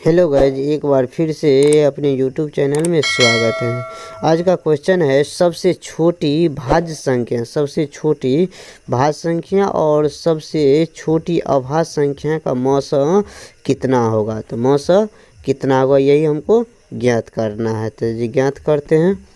Hello guys, एक बार फिर से अपने YouTube चैनल में स्वागत है। आज का क्वेश्चन है सबसे छोटी भाज्य संख्या, सबसे छोटी भाज्य संख्या और सबसे छोटी अभाज्य संख्या का मौसा कितना होगा। तो मौसा कितना होगा यही हमको ज्ञात करना है। तो जी ज्ञात करते हैं।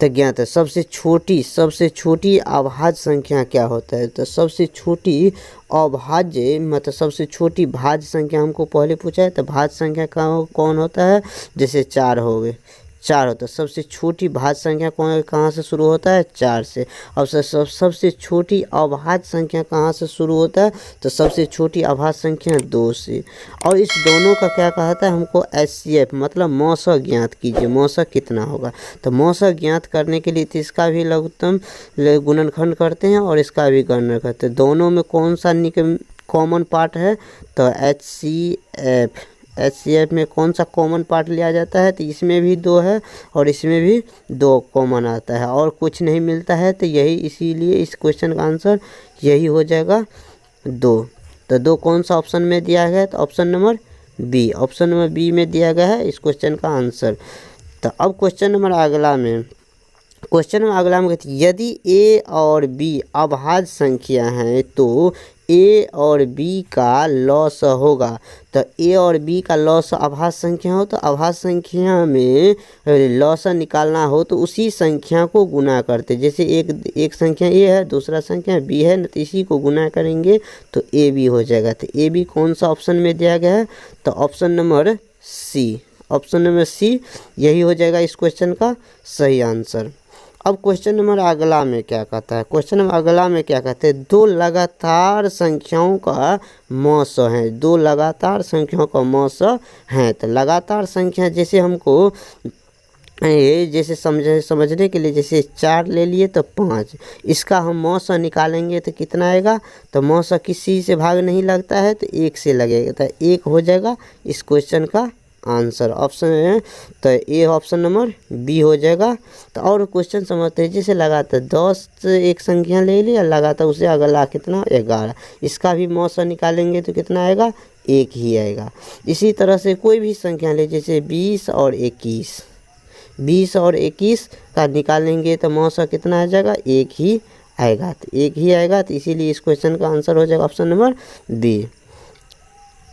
तो ज्ञात है सबसे छोटी अभाज्य संख्या क्या होता है। तो सबसे छोटी अभाज्य मतलब सबसे छोटी भाज्य संख्या हमको पहले पूछा है। तो भाज्य संख्या का कौन होता है, जैसे 4 हो गए, 4 होता है। सबसे छोटी भाज्य संख्या कौन कहाँ से शुरू होता है, 4 से। और सबसे छोटी अभाज्य संख्या कहाँ से शुरू होता है, तो सबसे छोटी अभाज्य संख्या 2 से। और इस दोनों का क्या कहता है, हमको HCF मतलब मौसा ज्ञात कीजिए, मौसा कितना होगा। तो मौसा ज्ञात करने के लिए तो इसका भी लघुत्तम गुणनखंड करते हैं और इसका भी गणना करते हैं। दोनों में कौन सा कॉमन पार्ट है, तो HCF में कौन सा कॉमन पार्ट लिया जाता है, तो इसमें भी 2 है और इसमें भी 2 कॉमन आता है और कुछ नहीं मिलता है। तो यही इसीलिए इस क्वेश्चन का आंसर यही हो जाएगा 2। तो 2 कौन सा ऑप्शन में दिया गया है, तो option number B, option number B में दिया गया है इस क्वेश्चन का आंसर। तो अब क्वेश्चन नंबर अगला में कहते हैं यदि A और B अभाज्य संख्या हैं तो A और B का लॉस होगा। तो A और B का लॉस अभाज्य संख्या हो तो अभाज्य संख्या में लॉस निकालना हो तो उसी संख्या को गुना करते। जैसे एक संख्या A है, दूसरा संख्या B है, तो इसी को गुना करेंगे तो AB हो जाएगा। तो AB कौन सा ऑप्शन में दिया गया है, तो option number C, option number C यही हो जाएगा इस क्वेश्चन का सही आंसर। अब क्वेश्चन नंबर अगला में क्या कहता है, क्वेश्चन नंबर अगला में क्या कहते हैं, 2 लगातार संख्याओं का मौसा है, 2 लगातार संख्याओं का मौसा है। तो लगातार संख्या जैसे हमको जैसे समझने के लिए जैसे 4 ले लिए तो 5, इसका हम मौसा निकालेंगे तो कितना आएगा, तो मौसा किसी से भाग नहीं लगता है तो 1 से लगेगा। तो 1 हो जाएगा इस क्वेश्चन का आंसर। ऑप्शन है तो ए ऑप्शन नंबर बी हो जाएगा। तो और क्वेश्चन समझते हैं, जैसे लगातार 10 एक संख्या ले लिया, लगातार उसे अगला कितना 11, इसका भी मौसा निकालेंगे तो कितना आएगा, 1 ही आएगा। इसी तरह से कोई भी संख्या ले, जैसे 20 और 21 का निकालेंगे तो मौसा कितना आ जाएगा, 1 ही आएगा। तो 1 ही आएगा, तो इसीलिए इस क्वेश्चन का आंसर हो जाएगा ऑप्शन नंबर बी।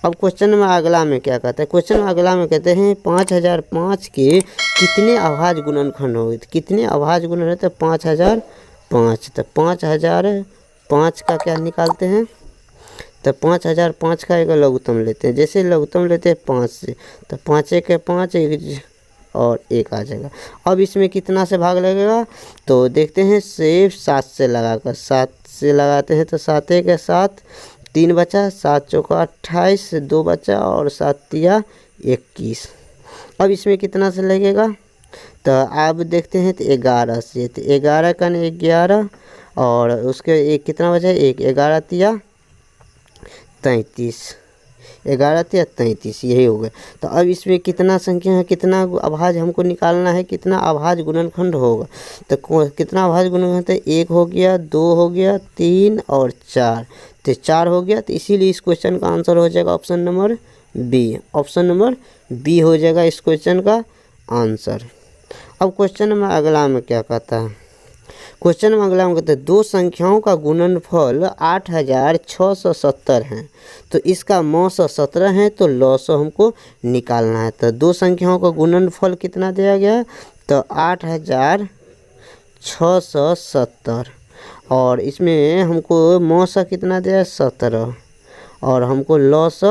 अब क्वेश्चन में अगला में क्या कहते हैं, क्वेश्चन में अगला में कहते हैं 5005 के कितने अभाज्य गुणनखंड होंगे। तो कितने अभाज्य गुणन है, तो 5005। तो 5005 का क्या निकालते हैं, तो 5005 का एक लघुत्तम लेते हैं। जैसे लघुत्तम लेते हैं 5 से, तो 5 के 5 और 1 आ जाएगा। अब इसमें कितना से भाग लगेगा, तो देखते हैं सिर्फ 7 से लगाकर, 7 से लगाते हैं तो 7 के 7, 3 बचा, 7 चौका 28, 2 बचा और 7 तिया 21। अब इसमें कितना से लगेगा, तो अब देखते हैं तो 11 से, तो 11 का 11 और उसके एक कितना बचा, 1, 11 तिया 33, 11 तिया 33 यही हो गया। तो अब इसमें कितना संख्या है, कितना अभाज्य हमको निकालना है, कितना अभाज्य गुणनखंड होगा। तो कितना अभाज्य गुणनखंड है, 1 हो गया, 2 हो गया, 3 और 4, तो 4 हो गया। तो इसीलिए इस क्वेश्चन का आंसर हो जाएगा option number B, option number B हो जाएगा इस क्वेश्चन का आंसर। अब क्वेश्चन में अगला में क्या कहता है, क्वेश्चन में अगला में कहते हैं 2 संख्याओं का गुणनफल 8670 है, तो इसका मौसा 17 है, तो लॉस हमको निकालना है। तो 2 संख्याओं का गुणनफल कितना दिया गया है, तो 8670 और इसमें हमको मौसा कितना दिया है, 17 और हमको लॉस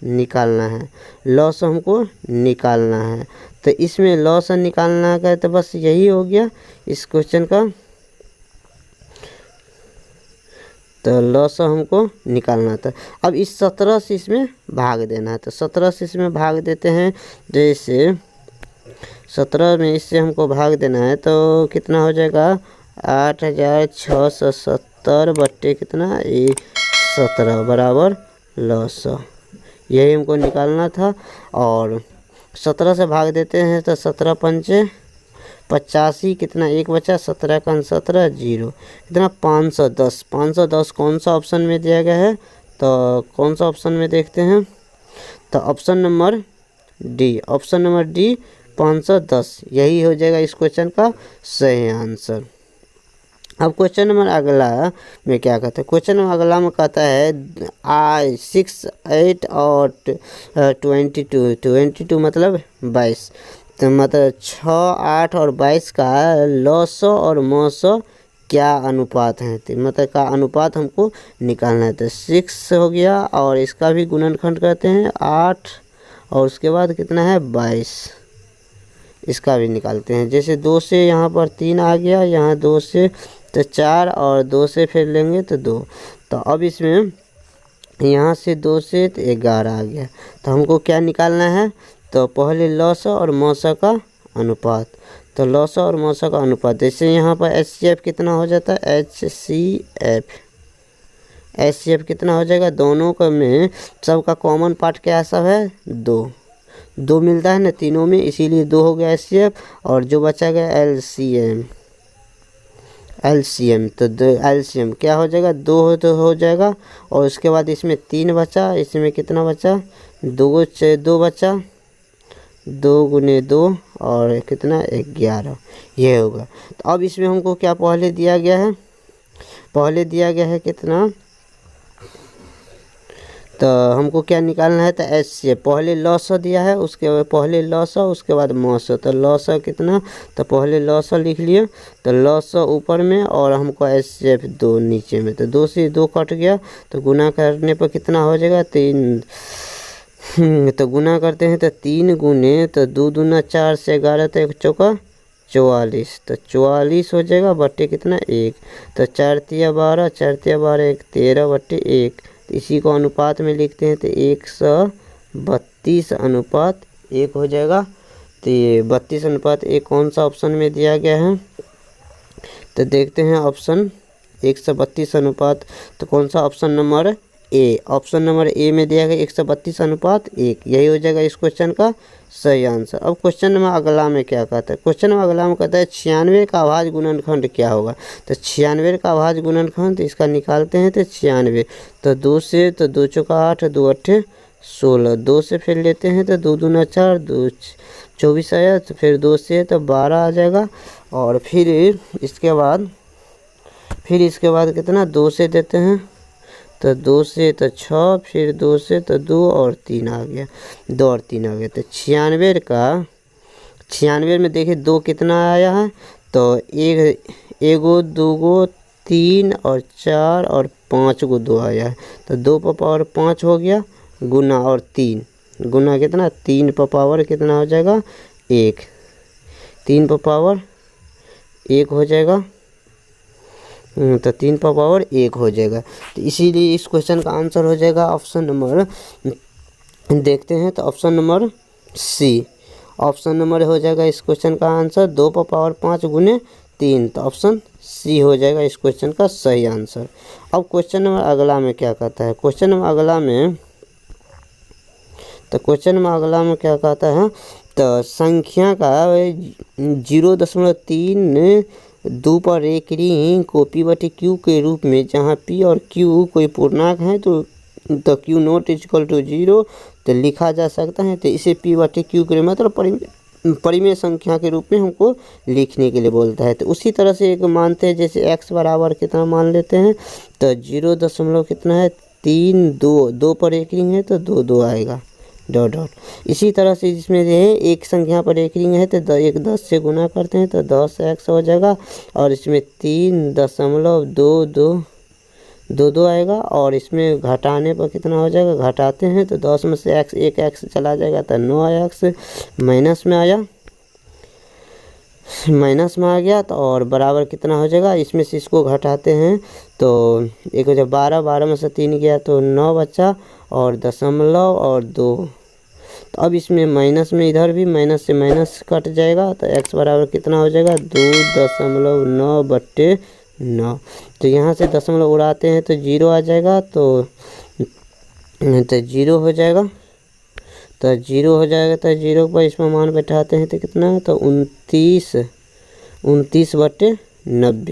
निकालना है, लॉस हमको निकालना है। तो इसमें लॉस निकालना है तो बस यही हो गया इस क्वेश्चन का, तो लॉस हमको निकालना था। अब इस 17 से इसमें भाग देना है, तो 17 से इसमें भाग देते हैं। जैसे 17 में इससे हमको भाग देना है तो कितना हो जाएगा, 8670 बट्टे कितना 17 बराबर लॉस, यही हमको निकालना था। और 17 से भाग देते हैं तो 17 पंचे 85, कितना 1 बचा, 17 का 17 0, कितना 510। 510 कौन सा ऑप्शन में दिया गया है, तो कौन सा ऑप्शन में देखते हैं, तो ऑप्शन नंबर डी 510 यही हो जाएगा इस क्वेश्चन का सही आंसर। अब क्वेश्चन नंबर अगला में क्या कहते हैं, क्वेश्चन नंबर अगला में कहता है 6, 8 और 22 मतलब 22, तो मतलब 6, 8 और 22 का लॉसो और मोसो क्या अनुपात है, तो मतलब का अनुपात हमको निकालना है। तो 6 हो गया और इसका भी गुणनखंड करते हैं 8 और उसके बाद कितना है 22, इसका भी निकालते हैं। जैसे 2 से यहाँ पर 3 आ गया, यहाँ 2 से तो 4 और 2 से फिर लेंगे तो 2। तो अब इसमें यहाँ से 2 से तो 11 आ गया। तो हमको क्या निकालना है, तो पहले लॉस और मौसा का अनुपात। तो लॉस और मौसा का अनुपात, जैसे यहाँ पर HCF कितना हो जाता है, HCF कितना हो जाएगा, दोनों का में सबका कॉमन पार्ट क्या सब है 2 मिलता है ना तीनों में, इसीलिए 2 हो गया HCF। और जो बचा गया LCM तो LCM क्या हो जाएगा 2 तो हो जाएगा। और उसके बाद इसमें 3 बचा, इसमें कितना बचा 2 बचा, 2 गुने 2 और कितना 11 ये होगा। तो अब इसमें हमको क्या पहले दिया गया है कितना, तो हमको क्या निकालना है, तो HCF पहले लॉस दिया है, उसके पहले लॉस उसके बाद मौस। तो लॉस कितना, तो पहले लॉस लिख लिए, तो लॉस ऊपर में और हमको HCF 2 नीचे में। तो 2 से 2 कट गया, तो गुना करने पर कितना हो जाएगा 3। तो गुना करते हैं तो 3 गुने तो 2 दूना 4 से 11 तो 1 चौका 44, तो 44 हो जाएगा बट्टे कितना 1। तो 4 तिया 12, 4 तिया 12 1 13 बट्टे 1। तो इसी को अनुपात में लिखते हैं तो 132 अनुपात 1 हो जाएगा। तो ये 32 अनुपात 1 कौन सा ऑप्शन में दिया गया है, तो देखते हैं ऑप्शन 132 अनुपात, तो कौन सा option number A, option number A में दिया गया 132 अनुपात 1, यही हो जाएगा इस क्वेश्चन का सही आंसर। अब क्वेश्चन नंबर अगला में क्या कहता है, क्वेश्चन नंबर अगला में कहता है 96 का अभाज्य गुणनखंड क्या होगा। तो 96 का अभाज्य गुणनखंड, तो इसका निकालते हैं तो 96, तो 2 से तो 2 चौका 8, 2 अट्ठे 16, 2 से फिर लेते हैं तो 2 दूना 4, 2 24 आया, तो फिर 2 से तो 12 आ जाएगा। और फिर इसके बाद कितना 2 से देते हैं तो 2 से तो 6, फिर 2 से तो 2 और 3 आ गया, 2 और 3 आ गया। तो 96 में देखिए 2 कितना आया है, तो 1 2 3 और 4 और 5 को 2 आया है। तो 2 पर पावर 5 हो गया, गुना और 3 गुना कितना 3 पर पावर कितना हो जाएगा 1, 3 पर पावर 1 हो जाएगा, तो 3 पर पावर 1 हो जाएगा। तो इसीलिए इस क्वेश्चन का आंसर हो जाएगा ऑप्शन नंबर, देखते हैं तो option number C, option number हो जाएगा इस क्वेश्चन का आंसर 2 पर पावर 5 गुने 3, तो ऑप्शन सी हो जाएगा इस क्वेश्चन का सही आंसर। अब क्वेश्चन नंबर अगला में क्या कहता है, क्वेश्चन नंबर अगला में क्या कहता है, तो संख्या का 0.32 पर एक रिंग को P/Q के रूप में, जहाँ P और Q कोई पूर्णांक है तो Q नॉट इक्वल टू 0 तो लिखा जा सकता है। तो इसे P/Q के मतलब परिमेय संख्या के रूप में हमको लिखने के लिए बोलता है। तो उसी तरह से एक मानते हैं, जैसे x बराबर कितना मान लेते हैं, तो 0 कितना है 3 2 पर एक रिंग है तो 2 आएगा डॉट। इसी तरह से जिसमें जो है एक संख्या पर एक रिंग है तो 10 से गुना करते हैं तो 10x हो जाएगा। और इसमें 3.22 आएगा, और इसमें घटाने पर कितना हो जाएगा, घटाते हैं तो 10 में से एक x चला जाएगा तो 9x माइनस में आ गया। तो और बराबर कितना हो जाएगा, इसमें से इसको घटाते हैं तो एक हो जाए 12 में से 3 गया तो 9 बचा, और दशमलव और 2। तो अब इसमें माइनस में इधर भी माइनस से माइनस कट जाएगा, तो x बराबर कितना हो जाएगा 2.9/9। तो यहाँ से दशमलव उड़ाते हैं तो 0 आ जाएगा, तो 0 हो जाएगा। तो 0 पर इसमें मान बैठाते हैं तो कितना, तो 29/90।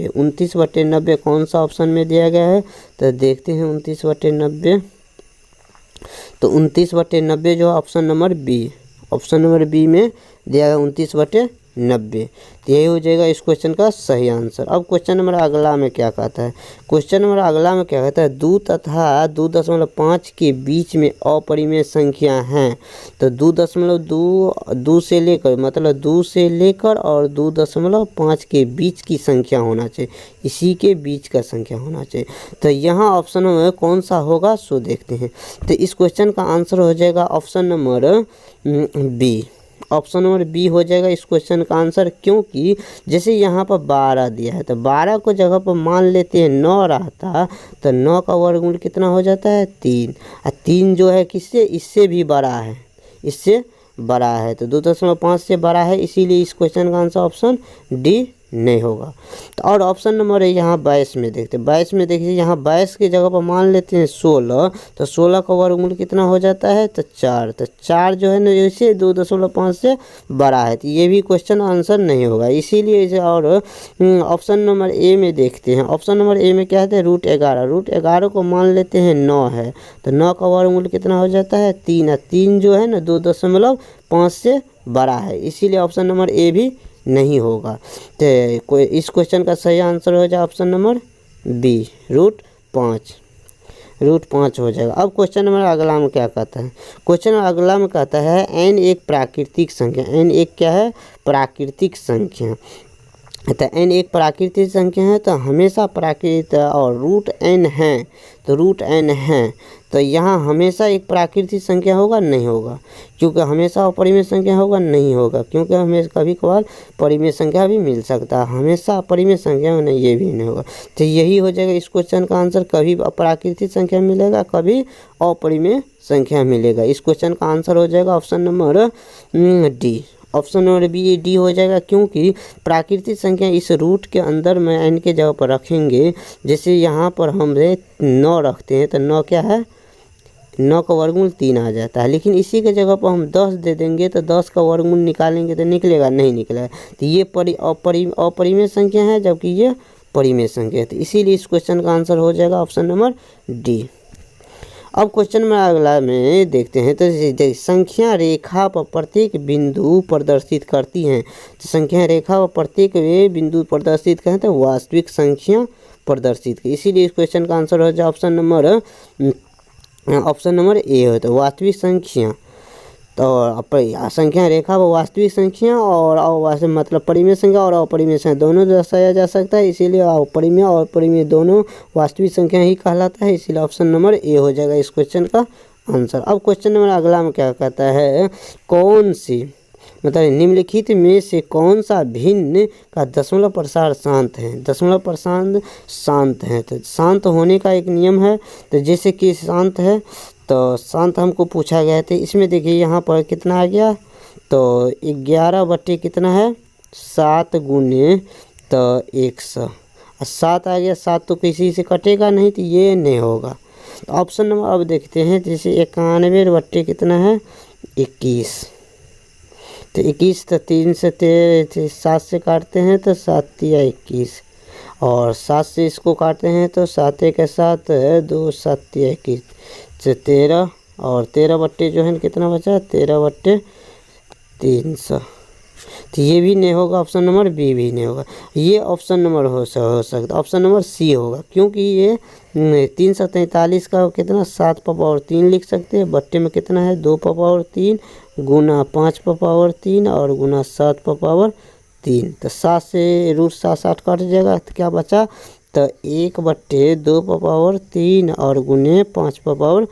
29/90 कौन सा ऑप्शन में दिया गया है, तो देखते हैं 29/90 तो 29/90 जो है option number B, option number B में दिया गया 29/90। तो यही हो जाएगा इस क्वेश्चन का सही आंसर। अब क्वेश्चन नंबर अगला में क्या कहता है, क्वेश्चन नंबर अगला में क्या कहता है, 2 तथा 2.5 के बीच में अपरिमेय संख्या हैं। तो 2 से लेकर मतलब 2 से लेकर और 2.5 के बीच की संख्या होना चाहिए, इसी के बीच का संख्या होना चाहिए। तो यहाँ ऑप्शन में कौन सा होगा सो देखते हैं। तो इस क्वेश्चन का आंसर हो जाएगा option number B, option number B हो जाएगा इस क्वेश्चन का आंसर। क्योंकि जैसे यहाँ पर 12 दिया है तो 12 को जगह पर मान लेते हैं 9 रहता, तो 9 का वर्गमूल कितना हो जाता है 3, और 3 जो है किससे, इससे भी बड़ा है, इससे बड़ा है, तो 2.5 से बड़ा है, इसीलिए इस क्वेश्चन का आंसर ऑप्शन डी नहीं होगा। तो और ऑप्शन नंबर है यहाँ 22 में देखते हैं, 22 में देखिए यहाँ 22 की जगह पर मान लेते हैं 16, तो 16 का वर्गमूल कितना हो जाता है तो 4, तो 4 जो है ना इसे 2.5 से बड़ा है, तो ये भी क्वेश्चन आंसर नहीं होगा, इसीलिए इसे। और ऑप्शन नंबर ए में देखते हैं, ऑप्शन नंबर ए में क्या है √11, √11 को मान लेते हैं 9 है, तो 9 का वर्गमूल कितना हो जाता है 3, और 3 जो है ना 2.5 से बड़ा है, इसीलिए ऑप्शन नंबर ए भी नहीं होगा। तो इस क्वेश्चन का सही आंसर हो जाए ऑप्शन नंबर बी, √5 हो जाएगा। अब क्वेश्चन नंबर अगला में क्या कहता है, क्वेश्चन अगला में कहता है n एक प्राकृतिक संख्या, n एक क्या है प्राकृतिक संख्या, तो n एक प्राकृतिक संख्या है, तो हमेशा प्राकृतिक और √n है, तो √n है, तो यहाँ हमेशा एक प्राकृतिक संख्या होगा नहीं होगा, क्योंकि हमेशा अपरिमेय संख्या होगा नहीं होगा, क्योंकि हमें कभी कभार परिमेय संख्या भी मिल सकता है, हमेशा अपरिमेय संख्या में नहीं, ये भी नहीं होगा। तो यही हो जाएगा इस क्वेश्चन का आंसर, कभी प्राकृतिक संख्या मिलेगा, कभी अपरिमेय संख्या मिलेगा। इस क्वेश्चन का आंसर हो जाएगा option number D, option number B D हो जाएगा। क्योंकि प्राकृतिक संख्या इस रूट के अंदर में n के जगह पर रखेंगे, जैसे यहाँ पर हम 9 रखते हैं, तो 9 क्या है 9 का वर्गमूल 3 आ जाता है, लेकिन इसी के जगह पर हम 10 दे देंगे, तो 10 का वर्गमूल निकालेंगे तो निकलेगा नहीं निकलेगा, तो ये अपरिमेय संख्या है, जबकि ये परिमेय संख्या है, तो इसीलिए इस क्वेश्चन का आंसर हो जाएगा ऑप्शन नंबर डी। अब क्वेश्चन में अगला में देखते हैं, तो संख्या रेखा पर प्रत्येक बिंदु प्रदर्शित करती हैं, तो संख्या रेखा पर प्रत्येक बिंदु प्रदर्शित करें तो वास्तविक संख्या प्रदर्शित की, इसीलिए इस क्वेश्चन का आंसर हो जाए ऑप्शन नंबर ए हो, तो वास्तविक संख्या, तो संख्या रेखा व वास्तविक संख्या और मतलब परिमेय संख्या और अपरिमेय संख्या दोनों दर्शाया जा सकता है, इसीलिए अपरिमेय और परिमेय दोनों वास्तविक संख्या ही कहलाता है, इसीलिए ऑप्शन नंबर ए हो जाएगा इस क्वेश्चन का आंसर। अब क्वेश्चन नंबर अगला में क्या कहता है, कौन सी मतलब निम्नलिखित में से कौन सा भिन्न का दशमलव प्रसार शांत है, दशमलव प्रसार शांत है, तो शांत होने का एक नियम है, तो जैसे कि शांत है, तो शांत हमको पूछा गया था, इसमें देखिए यहाँ पर कितना आ गया, तो 11 बटे कितना है 7 गुने तो 100, 7 आ गया, 7 तो किसी से कटेगा नहीं, तो ये नहीं होगा। तो ऑप्शन नंबर अब देखते हैं, जैसे 91 बटे कितना है 21, तो 21 तो 3 से 7 से काटते हैं तो 7 या 21, और 7 से इसको काटते हैं तो 7 के साथ 2 7 या 21 से 13, और 13 बट्टे जो है कितना बचा 13 बट्टे 300, तो ये भी नहीं होगा, ऑप्शन नंबर बी भी नहीं होगा, ये ऑप्शन नंबर हो सकता, ऑप्शन नंबर सी होगा, क्योंकि ये 343 का कितना 7 पर पावर 3 लिख सकते हैं, बट्टे में कितना है 2 पर पावर 3 गुना 5 पर पावर 3 और गुना 7 पर पावर 3, तो 7 से √7 7 काट जाएगा, तो क्या बचा तो 1 बट्टे 2 पर पावर 3 और गुने 5 पर पावर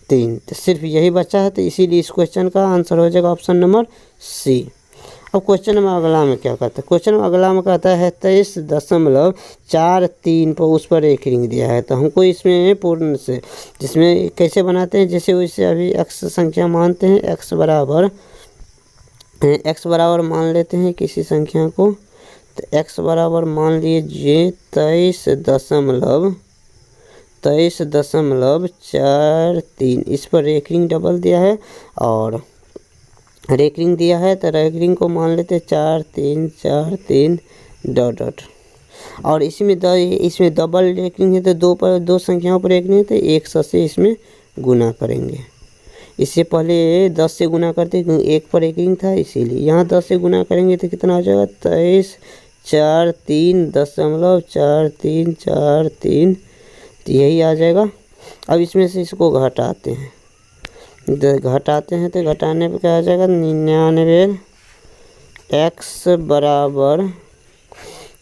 3, तो सिर्फ यही बचा है, तो इसीलिए इस क्वेश्चन का आंसर हो जाएगा ऑप्शन नंबर सी। अब क्वेश्चन में अगला में क्या कहता है, क्वेश्चन में अगला में कहता है 23.43 पर उस पर एक रिंग दिया है, तो हमको इसमें पूर्ण से जिसमें कैसे बनाते हैं, जैसे वैसे अभी एक्स संख्या मानते हैं, एक्स बराबर मान लेते हैं किसी संख्या को, तो एक्स बराबर मान लीजिए 23.43, इस पर रेकरिंग डबल दिया है और रेकरिंग दिया है, तो रेकरिंग को मान लेते 4 3 4 3 डॉट, और इसमें डबल रेकरिंग है, तो 2 संख्याओं पर रेकरिंग है, तो 100 से इसमें गुना करेंगे। इससे पहले 10 से गुना करते, एक पर एक ही था इसीलिए। यहाँ 10 से गुना करेंगे तो कितना हो जाएगा 23 4 3 10.4343, तो यही आ जाएगा। अब इसमें से इसको घटाते हैं, तो घटाने पे क्या आ जाएगा 99 x बराबर,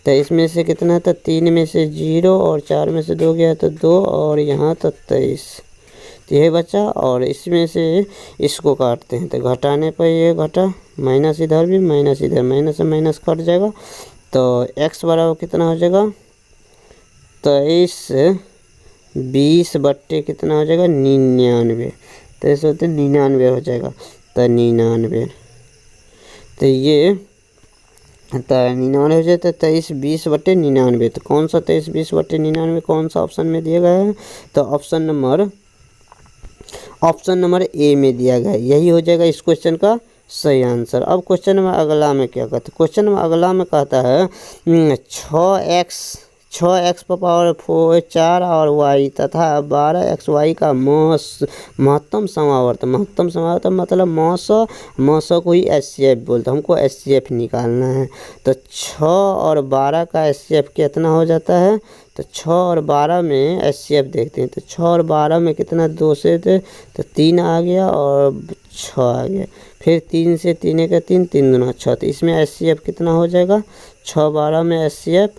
तो इसमें से कितना था 3 में से 0 और 4 में से 2 गया तो 2 और यहाँ तो 23, तो यही बचा। और इसमें से इसको काटते हैं तो घटाने पर ये घटा, माइनस इधर भी माइनस इधर, माइनस से माइनस कट जाएगा। तो x बराबर कितना हो जाएगा 23 20 बट्टे कितना हो जाएगा 99, तो ऐसे होते 99 हो जाएगा। तो 99, तो ये तो 99 हो जाता है 23 20 बट्टे 99। तो कौन सा 23 20 बट्टे 99 कौन सा ऑप्शन में दिया गया है, तो ऑप्शन नंबर ए में दिया गया है। यही हो जाएगा इस क्वेश्चन का सही आंसर। अब क्वेश्चन नंबर अगला में क्या कहता है, क्वेश्चन नंबर अगला में कहता है 6x पर पावर 4 और y तथा 12xy का महत्तम समावर्त मतलब मौसा को ही HCF बोलते हैं, हमको HCF निकालना है। तो 6 और 12 का HCF कितना हो जाता है, तो 6 और 12 में HCF देखते हैं। तो 6 और 12 में कितना 2 से थे तो 3 आ गया और 6 आ गया, फिर 3 से 3 का 3 3 दूना 6, तो इसमें HCF कितना हो जाएगा 6 12 में HCF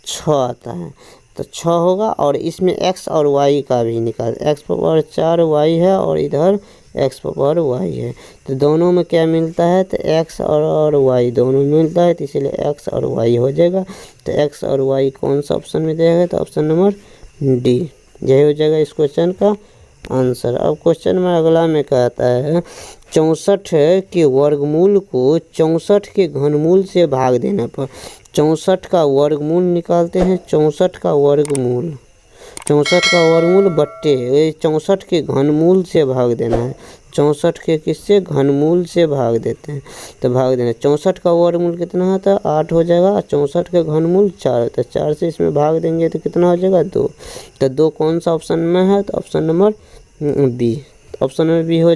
6 आता है, तो 6 होगा। और इसमें x और y का भी निकाल, x पावर 4 y है और इधर x पावर y है, तो दोनों में क्या मिलता है, तो x और y दोनों मिलता है, तो इसलिए x और y हो जाएगा। तो x और y कौन सा ऑप्शन में दिया गया, तो ऑप्शन नंबर डी, यही हो जाएगा इस क्वेश्चन का आंसर। अब क्वेश्चन में अगला में कहता है 64 के वर्गमूल को 64 के घनमूल से भाग देने पर 64 का वर्गमूल निकालते हैं। 64 का वर्गमूल बट्टे 64 के घनमूल से भाग देना है। 64 के किससे घनमूल से भाग देते हैं, तो भाग देना 64 का वर्गमूल कितना होता है 8 हो जाएगा, 64 का घनमूल 4 होता है, 4 से इसमें भाग देंगे तो कितना हो जाएगा 2, तो 2 कौन सा ऑप्शन में है, तो option number B, option number B हो जाएगा।